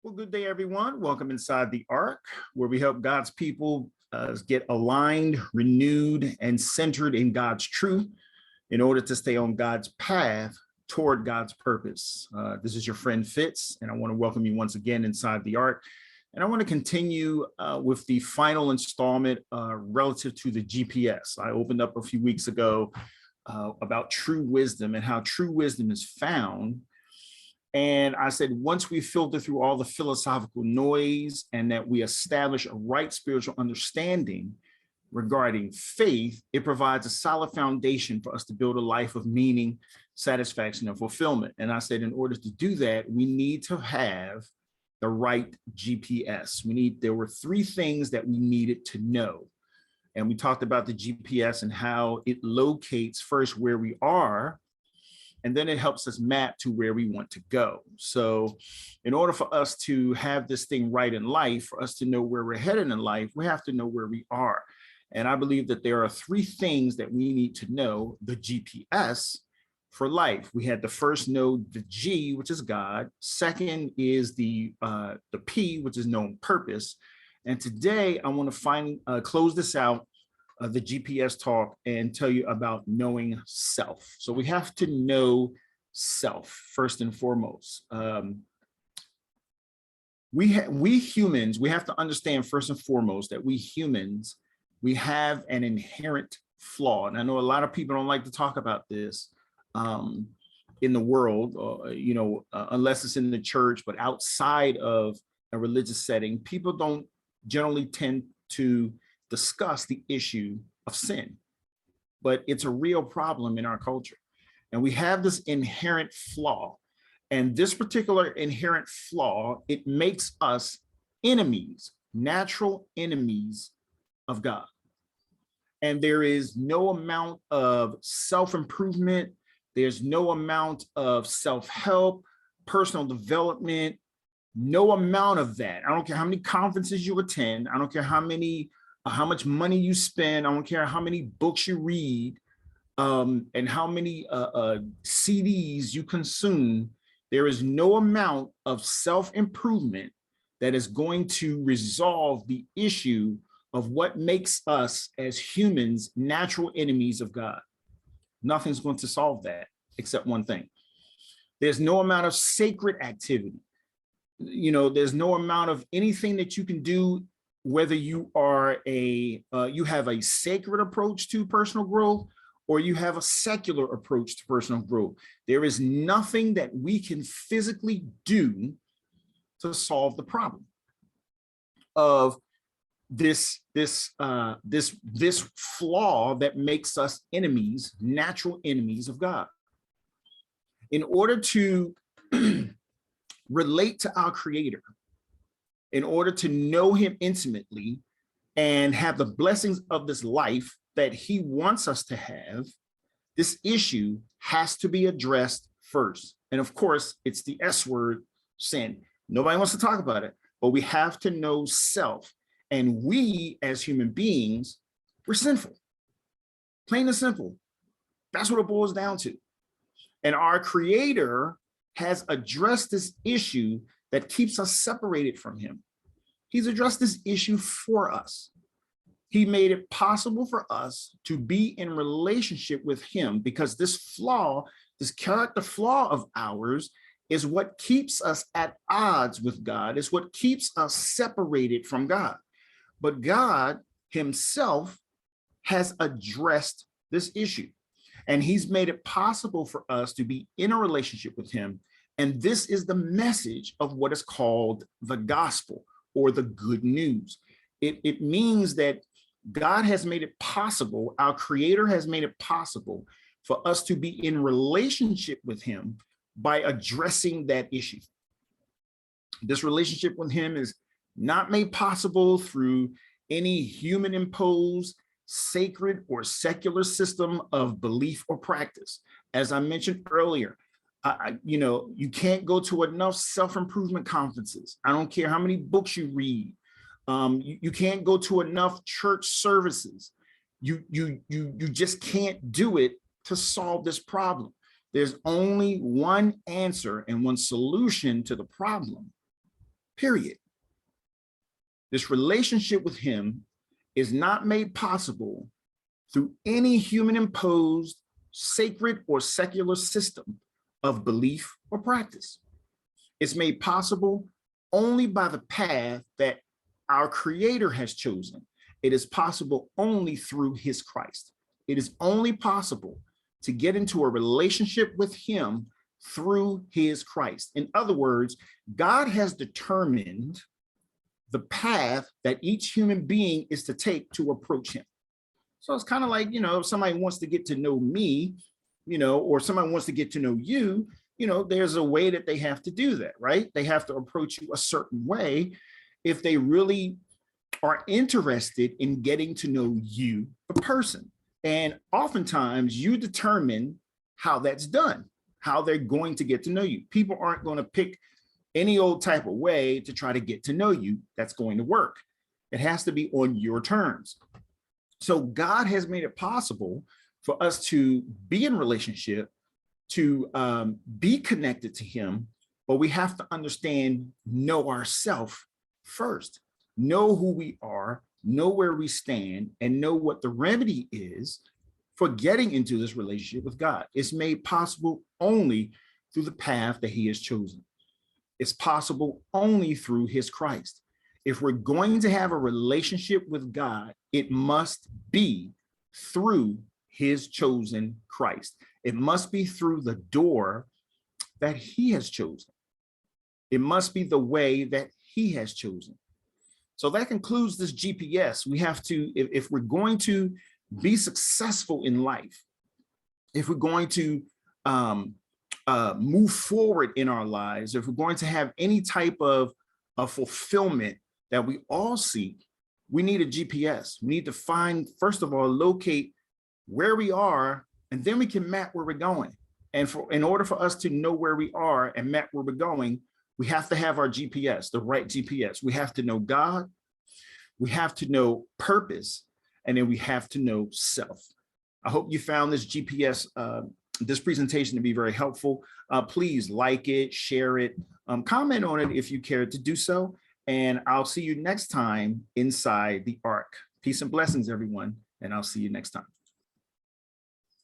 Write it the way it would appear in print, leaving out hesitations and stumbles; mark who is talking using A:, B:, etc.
A: Well, good day, everyone. Welcome inside the Ark, where we help God's people get aligned, renewed, and centered in God's truth in order to stay on God's path toward God's purpose. This is your friend Fitz, and I want to welcome you once again inside the Ark. And I want to continue with the final installment relative to the GPS. I opened up a few weeks ago about true wisdom and how true wisdom is found. And I said, once we filter through all the philosophical noise and that we establish a right spiritual understanding regarding faith, it provides a solid foundation for us to build a life of meaning, satisfaction, and fulfillment. And I said, in order to do that, we need to have the right GPS. There were three things that we needed to know. And we talked about the GPS and how it locates first where we are, and then it helps us map to where we want to go. So in order for us to have this thing right in life, for us to know where we're headed in life, we have to know where we are. And I believe that there are three things that we need to know the GPS for life. We had the first node, the G, which is God. Second is the P, which is known purpose. And today I want to close this out, the GPS talk, and tell you about knowing self. So we have to know self first and foremost. We humans, we have to understand first and foremost that we humans, we have an inherent flaw. And I know a lot of people don't like to talk about this in the world, unless it's in the church, but outside of a religious setting, people don't generally tend to discuss the issue of sin, but it's a real problem in our culture. And we have this inherent flaw, and this particular inherent flaw, it makes us enemies, natural enemies of God. And there is no amount of self-improvement. There's no amount of self-help, personal development, no amount of that. I don't care how many conferences you attend. I don't care how much money you spend. I don't care how many books you read, and how many CDs you consume. There is no amount of self-improvement that is going to resolve the issue of what makes us as humans natural enemies of God. Nothing's going to solve that except one thing. There's no amount of sacred activity. There's no amount of anything that you can do, whether you are you have a sacred approach to personal growth or you have a secular approach to personal growth. There is nothing that we can physically do to solve the problem of this flaw that makes us enemies, natural enemies of God. In order to relate to our Creator, in order to know him intimately and have the blessings of this life that he wants us to have, this issue has to be addressed first. And of course, it's the S word, sin. Nobody wants to talk about it, but we have to know self. And we as human beings, we're sinful, plain and simple. That's what it boils down to. And our Creator has addressed this issue that keeps us separated from him. He's addressed this issue for us. He made it possible for us to be in relationship with him, because this flaw, this character flaw of ours, is what keeps us at odds with God. It's what keeps us separated from God. But God himself has addressed this issue, and he's made it possible for us to be in a relationship with him. And this is the message of what is called the gospel, or the good news. It means that God has made it possible, our Creator has made it possible for us to be in relationship with him by addressing that issue. This relationship with him is not made possible through any human imposed, sacred, or secular system of belief or practice. As I mentioned earlier, you can't go to enough self-improvement conferences. I don't care how many books you read. You can't go to enough church services. You just can't do it to solve this problem. There's only one answer and one solution to the problem, period. This relationship with him is not made possible through any human imposed sacred or secular system of belief or practice. It's made possible only by the path that our Creator has chosen. It is possible only through his Christ. It is only possible to get into a relationship with him through his Christ. In other words, God has determined the path that each human being is to take to approach him. So it's kind of like, if somebody wants to get to know me, or somebody wants to get to know you, there's a way that they have to do that, right? They have to approach you a certain way if they really are interested in getting to know you, the person. And oftentimes you determine how that's done, how they're going to get to know you. People aren't going to pick any old type of way to try to get to know you that's going to work. It has to be on your terms. So God has made it possible for us to be in relationship, to be connected to him, but we have to understand, know ourselves first, know who we are, know where we stand, and know what the remedy is for getting into this relationship with God. It's made possible only through the path that he has chosen. It's possible only through his Christ. If we're going to have a relationship with God, it must be through his chosen Christ. It must be through the door that he has chosen. It must be the way that he has chosen. So that concludes this GPS. We have to, if we're going to be successful in life, if we're going to move forward in our lives, if we're going to have any type of fulfillment that we all seek, we need a GPS. We need to find, first of all, locate where we are, and then we can map where we're going. And in order for us to know where we are and map where we're going, we have to have our GPS, the right GPS. We have to know God, we have to know purpose, and then we have to know self. I hope you found this GPS, this presentation to be very helpful. Please like it, share it, comment on it if you care to do so. And I'll see you next time inside the Ark. Peace and blessings, everyone. And I'll see you next time.